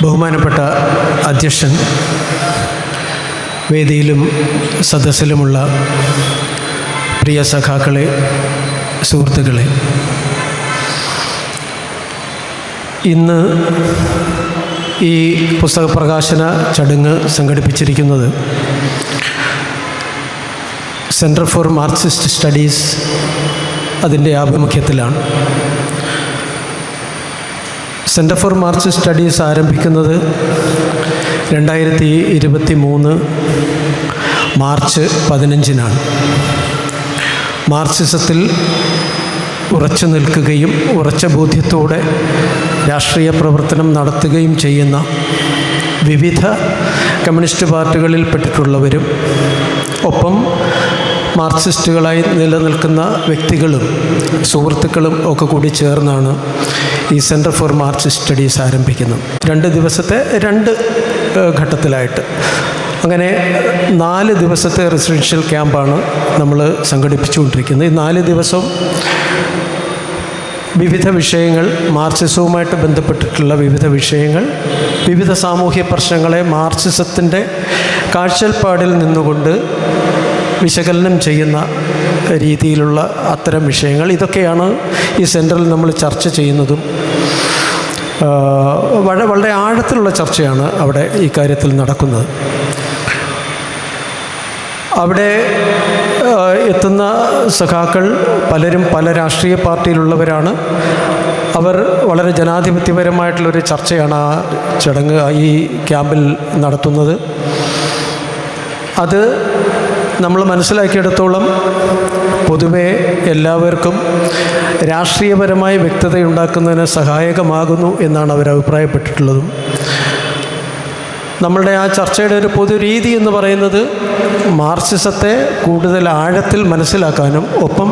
ബഹുമാനപ്പെട്ട അധ്യക്ഷൻ, വേദിയിലും സദസ്സിലുമുള്ള പ്രിയ സഖാക്കളെ, സുഹൃത്തുക്കളെ, ഇന്ന് ഈ പുസ്തക പ്രകാശന ചടങ്ങ് സംഘടിപ്പിച്ചിരിക്കുന്നത് സെൻറ്റർ ഫോർ മാർക്സിസ്റ്റ് സ്റ്റഡീസ് അതിൻ്റെ ആഭിമുഖ്യത്തിലാണ്. സെൻറ്റർ ഫോർ മാർക്സിസ്റ്റ് സ്റ്റഡീസ് ആരംഭിക്കുന്നത് 2023 മാർച്ച് 15-നാണ്. മാർക്സിസത്തിൽ ഉറച്ചു നിൽക്കുകയും ഉറച്ച ബോധ്യത്തോടെ രാഷ്ട്രീയ പ്രവർത്തനം നടത്തുകയും ചെയ്യുന്ന വിവിധ കമ്മ്യൂണിസ്റ്റ് പാർട്ടികളിൽപ്പെട്ടിട്ടുള്ളവരും ഒപ്പം മാർക്സിസ്റ്റുകളായി നിലനിൽക്കുന്ന വ്യക്തികളും സുഹൃത്തുക്കളും ഒക്കെ കൂടി ചേർന്നാണ് ഈ സെൻറ്റർ ഫോർ മാർക്സിസ്റ്റ് സ്റ്റഡീസ് ആരംഭിക്കുന്നത്. 2 ദിവസത്തെ 2 ഘട്ടത്തിലായിട്ട് അങ്ങനെ 4 ദിവസത്തെ റെസിഡൻഷ്യൽ ക്യാമ്പാണ് നമ്മൾ സംഘടിപ്പിച്ചുകൊണ്ടിരിക്കുന്നത്. ഈ 4 ദിവസം വിവിധ വിഷയങ്ങൾ, മാർക്സിസവുമായിട്ട് ബന്ധപ്പെട്ടിട്ടുള്ള വിവിധ വിഷയങ്ങൾ, വിവിധ സാമൂഹ്യ പ്രശ്നങ്ങളെ മാർക്സിസത്തിൻ്റെ കാഴ്ചപ്പാടിൽ നിന്നുകൊണ്ട് വിശകലനം ചെയ്യുന്ന രീതിയിലുള്ള അത്തരം വിഷയങ്ങൾ, ഇതൊക്കെയാണ് ഈ സെൻറ്ററിൽ നമ്മൾ ചർച്ച ചെയ്യുന്നതും. വളരെ ആഴത്തിലുള്ള ചർച്ചയാണ് അവിടെ ഈ കാര്യത്തിൽ നടക്കുന്നത്. അവിടെ എത്തുന്ന സഖാക്കൾ പലരും പല രാഷ്ട്രീയ പാർട്ടിയിലുള്ളവരാണ്. അവർ വളരെ ജനാധിപത്യപരമായിട്ടുള്ളൊരു ചർച്ചയാണ് ആ ചടങ്ങ്, ഈ ക്യാമ്പിൽ നടത്തുന്നത്. അത് നമ്മൾ മനസ്സിലാക്കിയെടുത്തോളം പൊതുവെ എല്ലാവർക്കും രാഷ്ട്രീയപരമായ വ്യക്തതയുണ്ടാക്കുന്നതിന് സഹായകമാകുന്നു എന്നാണ് അവർ അഭിപ്രായപ്പെട്ടിട്ടുള്ളതും. നമ്മളുടെ ആ ചർച്ചയുടെ ഒരു പൊതുരീതി എന്ന് പറയുന്നത് മാർക്സിസത്തെ കൂടുതൽ ആഴത്തിൽ മനസ്സിലാക്കാനും ഒപ്പം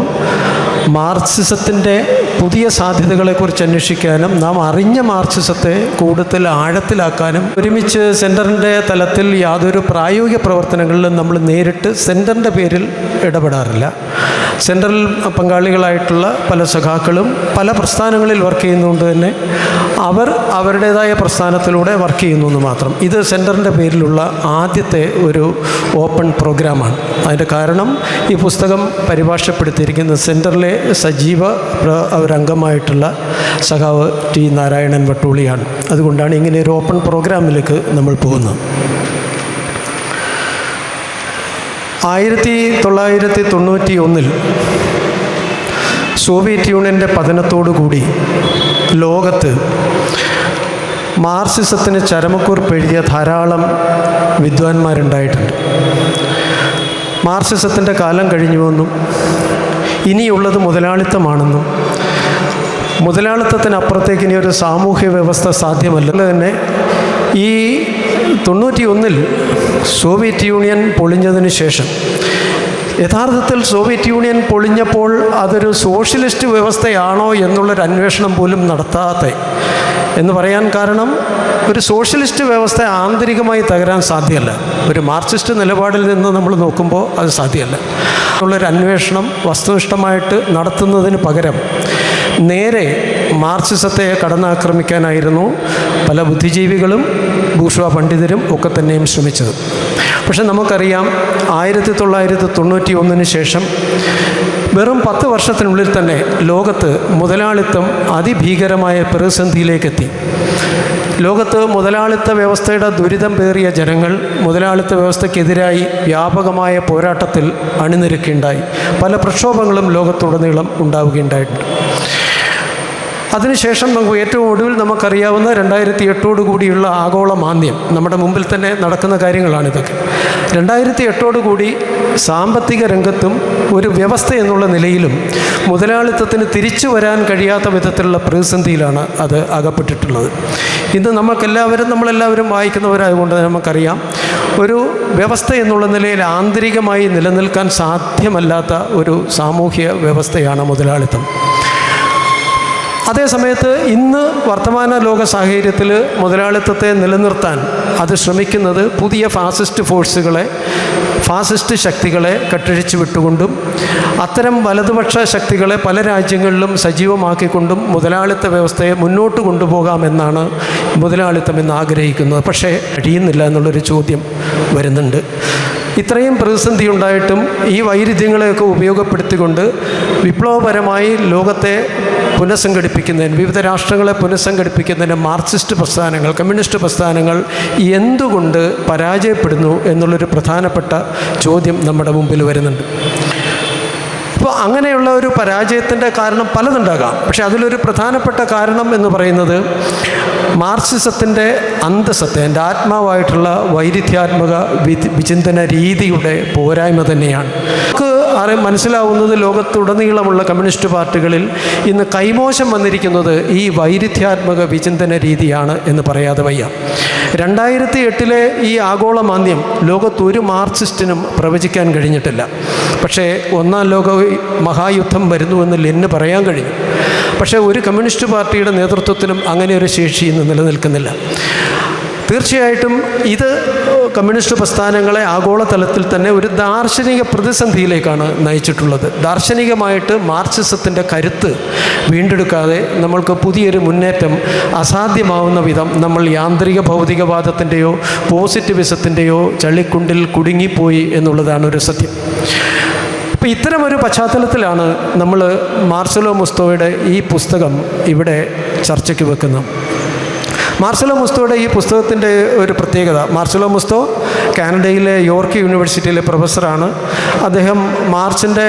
മാർക്സിസത്തിൻ്റെ പുതിയ സാധ്യതകളെക്കുറിച്ച് അന്വേഷിക്കാനും നാം അറിഞ്ഞ മാർക്സിസത്തെ കൂടുതൽ ആഴത്തിലാക്കാനും ഒരുമിച്ച് സെൻറ്ററിൻ്റെ തലത്തിൽ യാതൊരു പ്രായോഗിക പ്രവർത്തനങ്ങളിലും നമ്മൾ നേരിട്ട് സെൻറ്ററിൻ്റെ പേരിൽ ഇടപെടാറില്ല. സെൻട്രൽ പങ്കാളികളായിട്ടുള്ള പല സഖാക്കളും പല പ്രസ്ഥാനങ്ങളിൽ വർക്ക് ചെയ്യുന്നതുകൊണ്ട് തന്നെ അവർ അവരുടേതായ പ്രസ്ഥാനത്തിലൂടെ വർക്ക് ചെയ്യുന്നു എന്ന് മാത്രം. ഇത് സെൻറ്ററിൻ്റെ പേരിലുള്ള ആദ്യത്തെ ഒരു ഓപ്പൺ പ്രോഗ്രാമാണ്. അതിൻ്റെ കാരണം ഈ പുസ്തകം പരിഭാഷപ്പെടുത്തിയിരിക്കുന്നത് സെൻറ്ററിലെ സജീവ ഒരംഗമായിട്ടുള്ള സഖാവ് ടി നാരായണൻ വട്ടൂളിയാണ്. അതുകൊണ്ടാണ് ഇങ്ങനെ ഒരു ഓപ്പൺ പ്രോഗ്രാമിലേക്ക് നമ്മൾ പോകുന്നത്. 1991 സോവിയറ്റ് യൂണിയൻ്റെ പതനത്തോടുകൂടി ലോകത്ത് മാർക്സിസത്തിന് ചരമക്കുറിപ്പ് എഴുതിയ ധാരാളം വിദ്വാൻമാരുണ്ടായിട്ടുണ്ട്. മാർക്സിസത്തിൻ്റെ കാലം കഴിഞ്ഞുവെന്നും ഇനിയുള്ളത് മുതലാളിത്തമാണെന്നും മുതലാളിത്തത്തിനപ്പുറത്തേക്ക് ഇനി ഒരു സാമൂഹ്യ വ്യവസ്ഥ സാധ്യമല്ല. തന്നെ ഈ 91 സോവിയറ്റ് യൂണിയൻ പൊളിഞ്ഞതിന് ശേഷം യഥാർത്ഥത്തിൽ സോവിയറ്റ് യൂണിയൻ പൊളിഞ്ഞപ്പോൾ അതൊരു സോഷ്യലിസ്റ്റ് വ്യവസ്ഥയാണോ എന്നുള്ളൊരു അന്വേഷണം പോലും നടത്താത്ത എന്ന് പറയാൻ കാരണം ഒരു സോഷ്യലിസ്റ്റ് വ്യവസ്ഥ ആന്തരികമായി തകരാൻ സാധ്യമല്ല. ഒരു മാർക്സിസ്റ്റ് നിലപാടിൽ നിന്ന് നമ്മൾ നോക്കുമ്പോൾ അത് സാധ്യമല്ല. ഉള്ളൊരു അന്വേഷണം വസ്തുനിഷ്ഠമായിട്ട് നടത്തുന്നതിന് പകരം നേരെ മാർക്സിസത്തെ കടന്നാക്രമിക്കാനായിരുന്നു പല ബുദ്ധിജീവികളും ബൂർഷ്വാ പണ്ഡിതരും ഒക്കെ തന്നെയും ശ്രമിച്ചത്. പക്ഷെ നമുക്കറിയാം 1991 ശേഷം വെറും 10 വർഷത്തിനുള്ളിൽ തന്നെ ലോകത്ത് മുതലാളിത്തം അതിഭീകരമായ പ്രതിസന്ധിയിലേക്കെത്തി. ലോകത്ത് മുതലാളിത്ത വ്യവസ്ഥയുടെ ദുരിതം പേറിയ ജനങ്ങൾ മുതലാളിത്ത വ്യവസ്ഥയ്ക്കെതിരായി വ്യാപകമായ പോരാട്ടത്തിൽ അണിനിരക്കുകയുണ്ടായി. പല പ്രക്ഷോഭങ്ങളും ലോകത്തുടനീളം ഉണ്ടാവുകയുണ്ടായിട്ടുണ്ട്. അതിനുശേഷം നമുക്ക് ഏറ്റവും ഒടുവിൽ നമുക്കറിയാവുന്ന 2008 കൂടിയുള്ള ആഗോള മാന്ദ്യം, നമ്മുടെ മുമ്പിൽ തന്നെ നടക്കുന്ന കാര്യങ്ങളാണിതൊക്കെ. 2008 കൂടി സാമ്പത്തിക രംഗത്തും ഒരു വ്യവസ്ഥ എന്നുള്ള നിലയിലും മുതലാളിത്തത്തിന് തിരിച്ചു വരാൻ കഴിയാത്ത വിധത്തിലുള്ള പ്രതിസന്ധിയിലാണ് അത് അകപ്പെട്ടിട്ടുള്ളത്. ഇന്ന് നമ്മളെല്ലാവരും വായിക്കുന്നവരായതുകൊണ്ട് നമുക്കറിയാം, ഒരു വ്യവസ്ഥ എന്നുള്ള നിലയിൽ ആന്തരികമായി നിലനിൽക്കാൻ സാധ്യമല്ലാത്ത ഒരു സാമൂഹ്യ വ്യവസ്ഥയാണ് മുതലാളിത്തം. അതേസമയത്ത് ഇന്ന് വർത്തമാന ലോക സാഹചര്യത്തിൽ മുതലാളിത്തത്തെ നിലനിർത്താൻ അത് ശ്രമിക്കുന്നത് പുതിയ ഫാസിസ്റ്റ് ഫോഴ്സുകളെ ഫാസിസ്റ്റ് ശക്തികളെ കെട്ടഴിച്ചു വിട്ടുകൊണ്ടും അത്തരം വലതുപക്ഷ ശക്തികളെ പല രാജ്യങ്ങളിലും സജീവമാക്കിക്കൊണ്ടും മുതലാളിത്ത വ്യവസ്ഥയെ മുന്നോട്ട് കൊണ്ടുപോകാമെന്നാണ് മുതലാളിത്തം എന്ന് ആഗ്രഹിക്കുന്നത്. പക്ഷേ കഴിയുന്നില്ല എന്നുള്ളൊരു ചോദ്യം വരുന്നുണ്ട്. ഇത്രയും പ്രതിസന്ധി ഉണ്ടായിട്ടും ഈ വൈരുദ്ധ്യങ്ങളെയൊക്കെ ഉപയോഗപ്പെടുത്തിക്കൊണ്ട് വിപ്ലവപരമായി ലോകത്തെ പുനഃസംഘടിപ്പിക്കുന്നതിന്, വിവിധ രാഷ്ട്രങ്ങളെ പുനഃസംഘടിപ്പിക്കുന്നതിന് മാർക്സിസ്റ്റ് പ്രസ്ഥാനങ്ങൾ, കമ്മ്യൂണിസ്റ്റ് പ്രസ്ഥാനങ്ങൾ എന്തുകൊണ്ട് പരാജയപ്പെടുന്നു എന്നുള്ളൊരു പ്രധാനപ്പെട്ട ചോദ്യം നമ്മുടെ മുമ്പിൽ വരുന്നുണ്ട്. അപ്പോൾ അങ്ങനെയുള്ള ഒരു പരാജയത്തിൻ്റെ കാരണം പലതുണ്ടാകാം. പക്ഷേ അതിലൊരു പ്രധാനപ്പെട്ട കാരണം എന്ന് പറയുന്നത് മാർക്സിസത്തിൻ്റെ അന്തസത്ത, എൻ്റെ ആത്മാവായിട്ടുള്ള വൈരുദ്ധ്യാത്മക വിചിന്തന രീതിയുടെ പോരായ്മ തന്നെയാണ്. നമുക്ക് മനസ്സിലാവുന്നത് ലോകത്തുടനീളമുള്ള കമ്മ്യൂണിസ്റ്റ് പാർട്ടികളിൽ ഇന്ന് കൈമോശം വന്നിരിക്കുന്നത് ഈ വൈരുദ്ധ്യാത്മക വിചിന്തന രീതിയാണ് എന്ന് പറയാതെ വയ്യ. 2008 ഈ ആഗോള മാന്ദ്യം ലോകത്തൊരു മാർക്സിസ്റ്റിനും പ്രവചിക്കാൻ കഴിഞ്ഞിട്ടില്ല. പക്ഷേ ഒന്നാം ലോക മഹായുദ്ധം വരുന്നുവെന്ന് ലെനിന് പറയാൻ കഴിഞ്ഞു. പക്ഷേ ഒരു കമ്മ്യൂണിസ്റ്റ് പാർട്ടിയുടെ നേതൃത്വത്തിനും അങ്ങനെ ഒരു ശേഷി ഇന്ന് നിലനിൽക്കുന്നില്ല. തീർച്ചയായിട്ടും ഇത് കമ്മ്യൂണിസ്റ്റ് പ്രസ്ഥാനങ്ങളെ ആഗോളതലത്തിൽ തന്നെ ഒരു ദാർശനിക പ്രതിസന്ധിയിലേക്കാണ് നയിച്ചിട്ടുള്ളത്. ദാർശനികമായിട്ട് മാർക്സിസത്തിൻ്റെ കരുത്ത് വീണ്ടെടുക്കാതെ നമ്മൾക്ക് പുതിയൊരു മുന്നേറ്റം അസാധ്യമാവുന്ന വിധം നമ്മൾ യാന്ത്രിക ഭൗതികവാദത്തിൻ്റെയോ പോസിറ്റിവിസത്തിൻ്റെയോ ചള്ളിക്കുണ്ടിൽ കുടുങ്ങിപ്പോയി എന്നുള്ളതാണ് ഒരു സത്യം. അപ്പോൾ ഇത്തരമൊരു പശ്ചാത്തലത്തിലാണ് നമ്മൾ മാർസലോ മുസ്തോയുടെ ഈ പുസ്തകം ഇവിടെ ചർച്ചയ്ക്ക് വെക്കുന്നത്. മാർസലോ മുസ്തോയുടെ ഈ പുസ്തകത്തിൻ്റെ ഒരു പ്രത്യേകത, മാർസലോ മുസ്തോ കാനഡയിലെ യോർക്ക് യൂണിവേഴ്സിറ്റിയിലെ പ്രൊഫസറാണ്. അദ്ദേഹം മാർക്സിൻ്റെ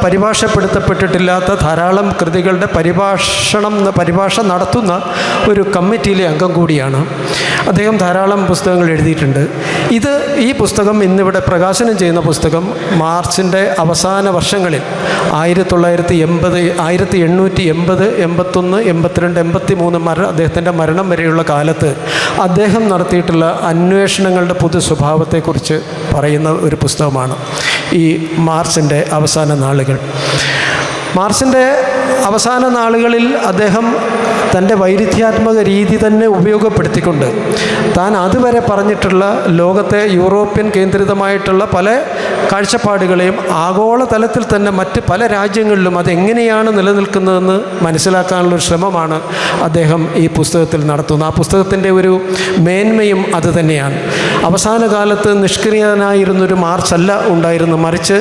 പരിഭാഷപ്പെടുത്തപ്പെട്ടിട്ടില്ലാത്ത ധാരാളം കൃതികളുടെ പരിഭാഷ നടത്തുന്ന ഒരു കമ്മിറ്റിയിലെ അംഗം കൂടിയാണ്. അദ്ദേഹം ധാരാളം പുസ്തകങ്ങൾ എഴുതിയിട്ടുണ്ട്. ഈ പുസ്തകം ഇന്നിവിടെ പ്രകാശനം ചെയ്യുന്ന പുസ്തകം മാർക്സിൻ്റെ അവസാന വർഷങ്ങളിൽ 1880, 1880, 81, 82, 83 അദ്ദേഹത്തിൻ്റെ മരണം വരെയുള്ള കാലത്ത് അദ്ദേഹം നടത്തിയിട്ടുള്ള അന്വേഷണങ്ങളുടെ പൊതു സ്വഭാവത്തെക്കുറിച്ച് പറയുന്ന ഒരു പുസ്തകമാണ് ഈ മാർക്സിൻ്റെ അവസാന നാളുകൾ. മാർക്സിൻ്റെ അവസാന നാളുകളിൽ അദ്ദേഹം തൻ്റെ വൈരുദ്ധ്യാത്മക രീതി തന്നെ ഉപയോഗപ്പെടുത്തിക്കൊണ്ട് താൻ അതുവരെ പറഞ്ഞിട്ടുള്ള ലോകത്തെ യൂറോപ്യൻ കേന്ദ്രിതമായിട്ടുള്ള പല കാഴ്ചപ്പാടുകളെയും ആഗോളതലത്തിൽ തന്നെ മറ്റ് പല രാജ്യങ്ങളിലും അതെങ്ങനെയാണ് നിലനിൽക്കുന്നതെന്ന് മനസ്സിലാക്കാനുള്ളൊരു ശ്രമമാണ് അദ്ദേഹം ഈ പുസ്തകത്തിൽ നടത്തുന്നത്. ആ പുസ്തകത്തിൻ്റെ ഒരു മേന്മയും അത് തന്നെയാണ്. അവസാന കാലത്ത് നിഷ്ക്രിയനായിരുന്നൊരു മാർക്സ് അല്ല ഉണ്ടായിരുന്നു, മറിച്ച്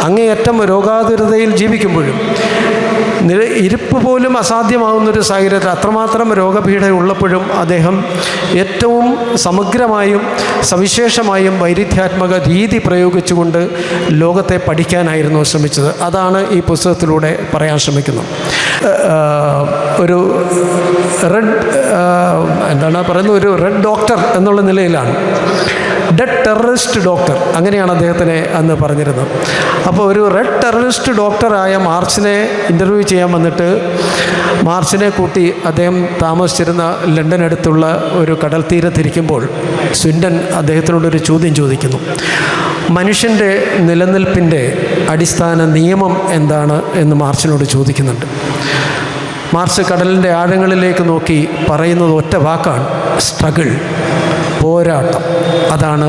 അങ്ങേയറ്റം രോഗാതുരതയിൽ ജീവിക്കുമ്പോഴും ഇരിപ്പ് പോലും അസാധ്യമാകുന്നൊരു സാഹചര്യത്തിൽ അത്രമാത്രം രോഗപീഠ ഉള്ളപ്പോഴും അദ്ദേഹം ഏറ്റവും സമഗ്രമായും സവിശേഷമായും വൈരുദ്ധ്യാത്മക രീതി പ്രയോഗിച്ചുകൊണ്ട് ലോകത്തെ പഠിക്കാനായിരുന്നു ശ്രമിച്ചത്. അതാണ് ഈ പുസ്തകത്തിലൂടെ പറയാൻ ശ്രമിക്കുന്നത്. ഒരു ഒരു റെഡ് ഡോക്ടർ എന്നുള്ള നിലയിലാണ്, ഡെഡ് ടെററിസ്റ്റ് ഡോക്ടർ, അങ്ങനെയാണ് അദ്ദേഹത്തിനെ അന്ന് പറഞ്ഞിരുന്നത്. അപ്പോൾ ഒരു റെഡ് ടെററിസ്റ്റ് ഡോക്ടറായ മാർക്സിനെ ഇൻ്റർവ്യൂ ചെയ്യാൻ വന്നിട്ട് മാർക്സിനെ കൂട്ടി അദ്ദേഹം താമസിച്ചിരുന്ന ലണ്ടൻ അടുത്തുള്ള ഒരു കടൽ തീരത്തിരിക്കുമ്പോൾ സ്വിൻഡൻ അദ്ദേഹത്തിനോടൊരു ചോദ്യം ചോദിക്കുന്നു. മനുഷ്യൻ്റെ നിലനിൽപ്പിൻ്റെ അടിസ്ഥാന നിയമം എന്താണ് എന്ന് മാർക്സിനോട് ചോദിക്കുന്നുണ്ട്. മാർക്സ് കടലിൻ്റെ ആഴങ്ങളിലേക്ക് നോക്കി പറയുന്നത് ഒറ്റ വാക്കാണ്: സ്ട്രഗിൾ, പോരാട്ടം. അതാണ്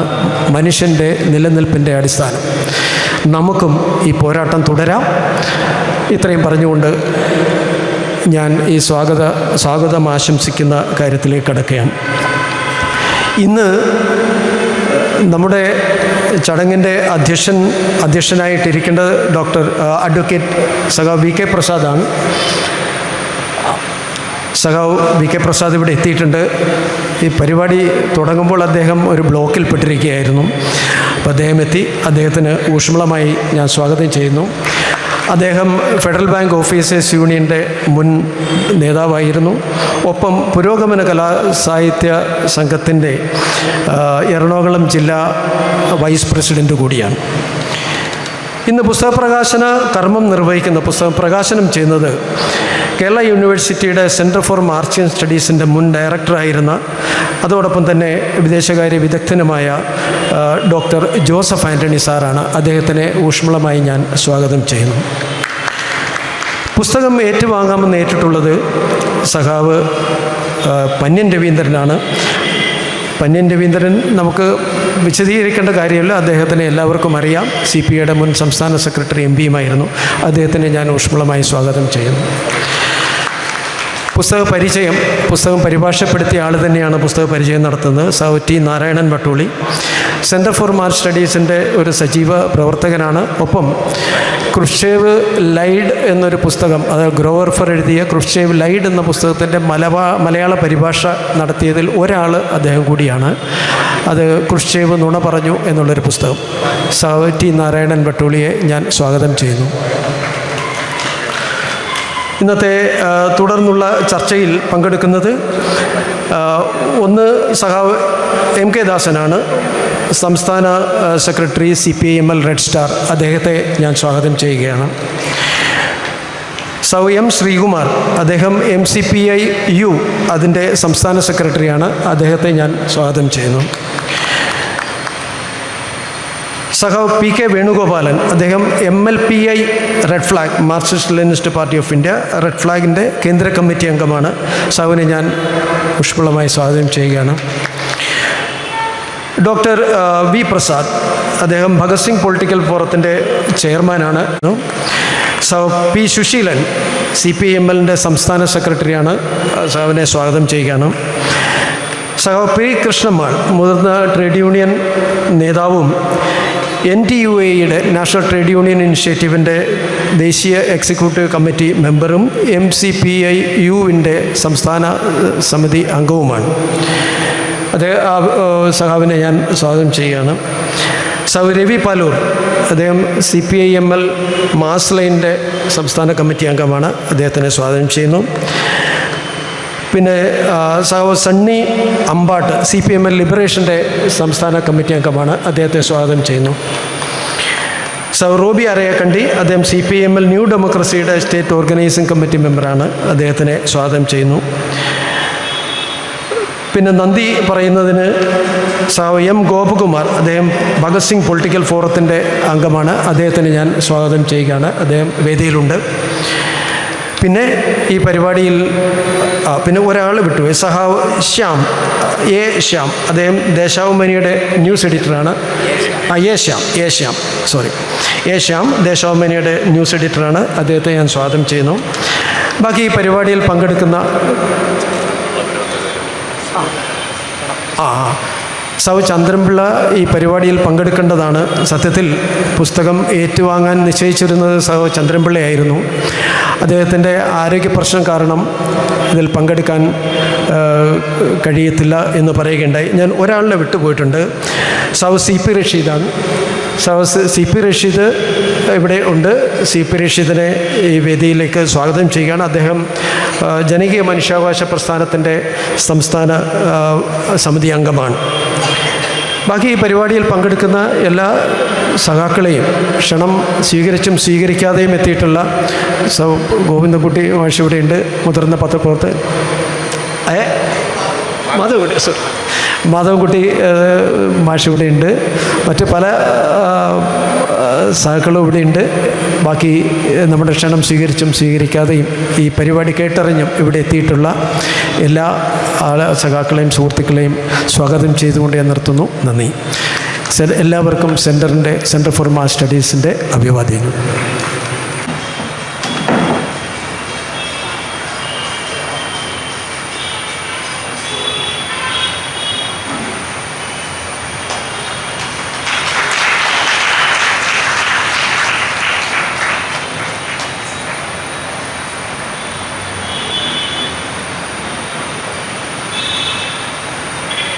മനുഷ്യൻ്റെ നിലനിൽപ്പിൻ്റെ അടിസ്ഥാനം. നമുക്കും ഈ പോരാട്ടം തുടരാം. ഇത്രയും പറഞ്ഞുകൊണ്ട് ഞാൻ ഈ സ്വാഗതം ആശംസിക്കുന്ന കാര്യത്തിലേക്ക് കടക്കുകയാണ്. ഇന്ന് നമ്മുടെ ചടങ്ങിൻ്റെ അധ്യക്ഷനായിട്ടിരിക്കേണ്ടത് അഡ്വക്കേറ്റ് സഖാവ് വി കെ പ്രസാദാണ്. സഖാവ് വി കെ പ്രസാദ് ഇവിടെ എത്തിയിട്ടുണ്ട്. ഈ പരിപാടി തുടങ്ങുമ്പോൾ അദ്ദേഹം ഒരു ബ്ലോക്കിൽ പെട്ടിരിക്കുകയായിരുന്നു. അപ്പോൾ അദ്ദേഹം എത്തി. അദ്ദേഹത്തിന് ഊഷ്മളമായി ഞാൻ സ്വാഗതം ചെയ്യുന്നു. അദ്ദേഹം ഫെഡറൽ ബാങ്ക് ഓഫീസേഴ്സ് യൂണിയൻ്റെ മുൻ നേതാവായിരുന്നു. ഒപ്പം പുരോഗമന കലാസാഹിത്യ സംഘത്തിൻ്റെ എറണാകുളം ജില്ലാ വൈസ് പ്രസിഡൻ്റ് കൂടിയാണ്. ഇന്ന് പുസ്തകപ്രകാശന കർമ്മം നിർവഹിക്കുന്ന, പുസ്തകം പ്രകാശനം ചെയ്യുന്നത് കേരള യൂണിവേഴ്സിറ്റിയുടെ സെൻറ്റർ ഫോർ മാർക്സിയൻ സ്റ്റഡീസിൻ്റെ മുൻ ഡയറക്ടറായിരുന്ന, അതോടൊപ്പം തന്നെ വിദേശകാര്യ വിദഗ്ധനുമായ ഡോക്ടർ ജോസഫ് ആൻ്റണി സാറാണ്. അദ്ദേഹത്തിനെ ഊഷ്മളമായി ഞാൻ സ്വാഗതം ചെയ്യുന്നു. പുസ്തകം ഏറ്റുവാങ്ങാമെന്ന് ഏറ്റിട്ടുള്ളത് സഖാവ് പന്ന്യൻ രവീന്ദ്രനാണ്. പന്ന്യൻ രവീന്ദ്രൻ നമുക്ക് വിശദീകരിക്കേണ്ട കാര്യമില്ല, അദ്ദേഹത്തിനെ എല്ലാവർക്കും അറിയാം. CPIയുടെ മുൻ സംസ്ഥാന സെക്രട്ടറി MPയുമായിരുന്നു. അദ്ദേഹത്തിനെ ഞാൻ ഊഷ്മളമായി സ്വാഗതം ചെയ്യുന്നു. പുസ്തക പരിചയം, പുസ്തകം പരിഭാഷപ്പെടുത്തിയ ആൾ തന്നെയാണ് പുസ്തക പരിചയം നടത്തുന്നത്, T. Narayanan Vattooli. Centre for March സ്റ്റഡീസിൻ്റെ ഒരു സജീവ പ്രവർത്തകനാണ്. ഒപ്പം ക്രുഷ്ചേവ് ലൈഡ് എന്നൊരു പുസ്തകം, അത് ഗ്രോവർഫർ എഴുതിയ ക്രുഷ്ചേവ് ലൈഡ് എന്ന പുസ്തകത്തിൻ്റെ മലയാള പരിഭാഷ നടത്തിയതിൽ ഒരാൾ അദ്ദേഹം കൂടിയാണ്. അത് ക്രുഷ്ചേവ് നുണ പറഞ്ഞു എന്നുള്ളൊരു പുസ്തകം. T. നാരായണൻ വട്ടൂളിയെ ഞാൻ സ്വാഗതം ചെയ്യുന്നു. ഇന്നത്തെ തുടർന്നുള്ള ചർച്ചയിൽ പങ്കെടുക്കുന്നത് ഒന്ന് സഖാവ് MK ദാസനാണ്, സംസ്ഥാന സെക്രട്ടറി CPIML റെഡ് സ്റ്റാർ. അദ്ദേഹത്തെ ഞാൻ സ്വാഗതം ചെയ്യുകയാണ്. M. ശ്രീകുമാർ, അദ്ദേഹം MCPI-U അതിൻ്റെ സംസ്ഥാന സെക്രട്ടറിയാണ്. അദ്ദേഹത്തെ ഞാൻ സ്വാഗതം ചെയ്യുന്നു. സഖാവ് PK വേണുഗോപാലൻ, അദ്ദേഹം MLPI red flag, Marxist Leninist party of India red ഫ്ലാഗിൻ്റെ കേന്ദ്ര കമ്മിറ്റി അംഗമാണ്. സഖാവിനെ ഞാൻ പുഷ്പളമായി സ്വാഗതം ചെയ്യുകയാണ്. Doctor V. പ്രസാദ്, അദ്ദേഹം ഭഗത് സിംഗ് പൊളിറ്റിക്കൽ ഫോറത്തിൻ്റെ ചെയർമാനാണ്. P. സുശീലൻ, CPIMLൻ്റെ സംസ്ഥാന സെക്രട്ടറിയാണ്. സഖാവിനെ സ്വാഗതം ചെയ്യുകയാണ്. P. കൃഷ്ണമ്മാൾ, മുതിർന്ന ട്രേഡ് യൂണിയൻ നേതാവും NTUA-യുടെ നാഷണൽ ട്രേഡ് യൂണിയൻ ഇനിഷ്യേറ്റീവിൻ്റെ ദേശീയ എക്സിക്യൂട്ടീവ് കമ്മിറ്റി മെമ്പറും MCPI-U-വിൻ്റെ സംസ്ഥാന സമിതി അംഗവുമാണ്. സഖാവിനെ ഞാൻ സ്വാഗതം ചെയ്യുകയാണ്. രവി പാലൂർ, അദ്ദേഹം CPIML മാസ് ലൈൻ്റെ സംസ്ഥാന കമ്മിറ്റി അംഗമാണ്. അദ്ദേഹത്തിനെ സ്വാഗതം ചെയ്യുന്നു. പിന്നെ സണ്ണി അമ്പാട്ട്, CPIML ലിബറേഷൻ്റെ സംസ്ഥാന കമ്മിറ്റി അംഗമാണ്. അദ്ദേഹത്തെ സ്വാഗതം ചെയ്യുന്നു. റോബി അരയക്കണ്ടി, അദ്ദേഹം CPIML ന്യൂ ഡെമോക്രസിയുടെ സ്റ്റേറ്റ് ഓർഗനൈസിംഗ് കമ്മിറ്റി മെമ്പറാണ്. അദ്ദേഹത്തിനെ സ്വാഗതം ചെയ്യുന്നു. പിന്നെ നന്ദി പറയുന്നതിന് M. ഗോപകുമാർ, അദ്ദേഹം ഭഗത് സിംഗ് പൊളിറ്റിക്കൽ ഫോറത്തിൻ്റെ അംഗമാണ്. അദ്ദേഹത്തിന് ഞാൻ സ്വാഗതം ചെയ്യുകയാണ്. അദ്ദേഹം വേദിയിലുണ്ട്. പിന്നെ ഈ പരിപാടിയിൽ പിന്നെ ഒരാൾ വിട്ടുപോയി, സഹാവ് ശ്യാം, ശ്യാം, അദ്ദേഹം ദേശാഭിമാനിയുടെ ന്യൂസ് എഡിറ്ററാണ്. ശ്യാം ദേശാഭിമാനിയുടെ ന്യൂസ് എഡിറ്ററാണ്. അദ്ദേഹത്തെ ഞാൻ സ്വാഗതം ചെയ്യുന്നു. ബാക്കി ഈ പരിപാടിയിൽ പങ്കെടുക്കുന്ന ചന്ദ്രൻപിള്ള ഈ പരിപാടിയിൽ പങ്കെടുക്കേണ്ടതാണ്. സത്യത്തിൽ പുസ്തകം ഏറ്റുവാങ്ങാൻ നിശ്ചയിച്ചിരുന്നത് ചന്ദ്രൻപിള്ളയായിരുന്നു. അദ്ദേഹത്തിൻ്റെ ആരോഗ്യ പ്രശ്നം കാരണം ഇതിൽ പങ്കെടുക്കാൻ കഴിയത്തില്ല എന്ന് പറയുകയുണ്ടായി. ഞാൻ ഒരാളിനെ വിട്ടുപോയിട്ടുണ്ട്. CP റഷീദാണ്. CP റഷീദ് ഇവിടെ ഉണ്ട്. CP റഷീദിനെ ഈ വേദിയിലേക്ക് സ്വാഗതം ചെയ്യുകയാണ്. അദ്ദേഹം ജനകീയ മനുഷ്യാവകാശ പ്രസ്ഥാനത്തിൻ്റെ സംസ്ഥാന സമിതി അംഗമാണ്. ബാക്കി ഈ പരിപാടിയിൽ പങ്കെടുക്കുന്ന എല്ലാ സഖാക്കളെയും ക്ഷണം സ്വീകരിച്ചും സ്വീകരിക്കാതെയും എത്തിയിട്ടുള്ള ഗോവിന്ദൻകുട്ടി മാഷ് ഇവിടെയുണ്ട്. മുതിർന്ന പത്രപ്രവർത്തകൻ മാധവൻകുട്ടി മാഷ് ഇവിടെയുണ്ട്. മറ്റ് പല സഖാക്കളും ഇവിടെയുണ്ട്. ബാക്കി നമ്മുടെ ക്ഷണം സ്വീകരിച്ചും സ്വീകരിക്കാതെയും ഈ പരിപാടി കേട്ടറിഞ്ഞും ഇവിടെ എത്തിയിട്ടുള്ള എല്ലാ സഖാക്കളെയും സുഹൃത്തുക്കളെയും സ്വാഗതം ചെയ്തുകൊണ്ട് ഞാൻ നിർത്തുന്നു. നന്ദി. എല്ലാവർക്കും സെൻറ്റർ ഫോർ മാസ് സ്റ്റഡീസിൻ്റെ അഭിവാദ്യങ്ങൾ.